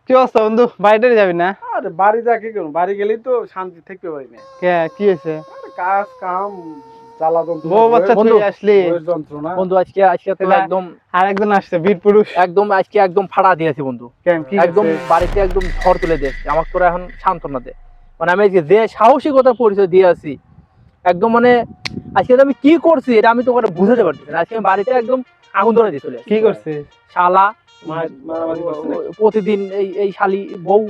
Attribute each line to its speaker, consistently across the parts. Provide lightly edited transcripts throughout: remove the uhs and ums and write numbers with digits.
Speaker 1: কি অবস্থা বন্ধু, বাড়িতে যাবি না?
Speaker 2: আরে বাড়ি যা কি করব, বাড়ি গেলেই তো শান্তি থাকতে পারি না।
Speaker 1: কি হয়েছে?
Speaker 2: আরে কাজ কাম জ্বালা যন্ত্রণা,
Speaker 1: বউ বাচ্চা তুই আসলি
Speaker 2: বউয়ের যন্ত্রণা।
Speaker 3: বন্ধু আজকে তো একদম
Speaker 1: আরেকজন আসছে, বীর পুরুষ।
Speaker 3: আজকে একদম ফাড়া দিয়েছি বন্ধু।
Speaker 1: কেন, কি
Speaker 3: একদম
Speaker 1: হয়েছে?
Speaker 3: বাড়িতে একদম ঝড় তুলে দিয়েছে আমাকে। তোরা এখন সান্ত্বনা দে। মানে আমি আজকে যে সাহসিকতার পরিচয় দিয়ে আছি একদম, মানে আজকে আমি কি করছি এটা আমি তোকে বুঝাতে পারছি না। আজকে আমি বাড়িতে একদম আগুন ধরে দিয়ে চলে আসছি।
Speaker 1: কি করছে?
Speaker 3: শালা
Speaker 2: মারামারি করছে নাকি?
Speaker 3: প্রতিদিন এই শালি বউ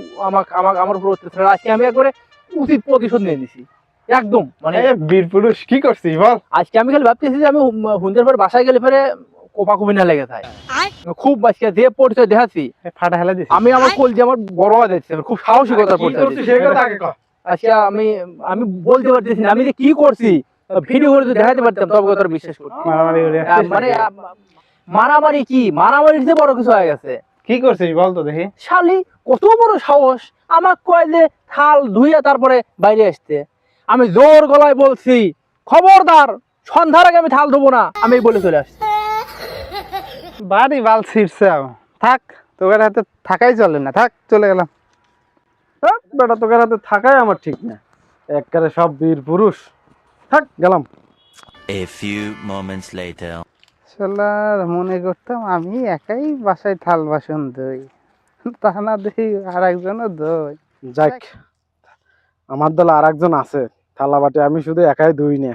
Speaker 3: আমার উপর অত্যাচার। আজকে আমি একবারে উচিত প্রতিশোধ নিয়ে নিছি একদম। মানে
Speaker 1: বীর পুরুষ কি করছিস বল?
Speaker 3: আজকে আমি খালি ভাবতেছি যে আমি হুন্দের পরে বাসায় গেলে ফেরে কোপাকুপি না লেগে থাকে। খুব আজকে যে পরিচয় দেখাচ্ছি
Speaker 1: ফাটা হেলা দিছিস?
Speaker 3: আমি আমার কোল যে আমার বড় দিচ্ছে, খুব সাহসিকতার
Speaker 2: কি
Speaker 3: পরিচয়
Speaker 2: করছিস
Speaker 3: দিচ্ছি।
Speaker 2: সেই কথা আগে কর।
Speaker 3: আজকে আমি বলতে পারতেছি না আমি যে কি করছি। ভিডিও করে যদি দেখাতে পারতাম তবে তোর বিশ্বাস করতি।
Speaker 1: মারামারি করে আসছিস
Speaker 3: মানে
Speaker 1: নাকি?
Speaker 3: মারামারি কি, মারামারির যে বড় কিছু হয়ে গেছে।
Speaker 1: কি করছিস বল তো দেখি।
Speaker 3: শালি কত বড় সাহস, আমার কয় যে থাল ধুইয়া তারপরে বাইরে আসতে। আমি জোর গলায় বলছি খবরদার সন্ধ্যার আগে আমি থাল ধোবো না, আমি বলে চলে আসছি।
Speaker 1: বাড়ি বাল ছিড়ছে। থাক, তোর হাতে থাকাই চলে না, থাক চলে গেলাম।
Speaker 2: থাক বেটা, তোকে রাতে থাকাই আমার ঠিক না। একবারে সব বীর পুরুষ। থাক গেলাম।
Speaker 4: A few moments later.
Speaker 1: শালার মনে করতাম আমি একাই বাসায় থাল বাসন ধুই, তা না দেখি আর একজনও ধুই।
Speaker 2: যাক, আমার দল আর একজন আছে থালা বাটে, আমি শুধু একাই ধুই না।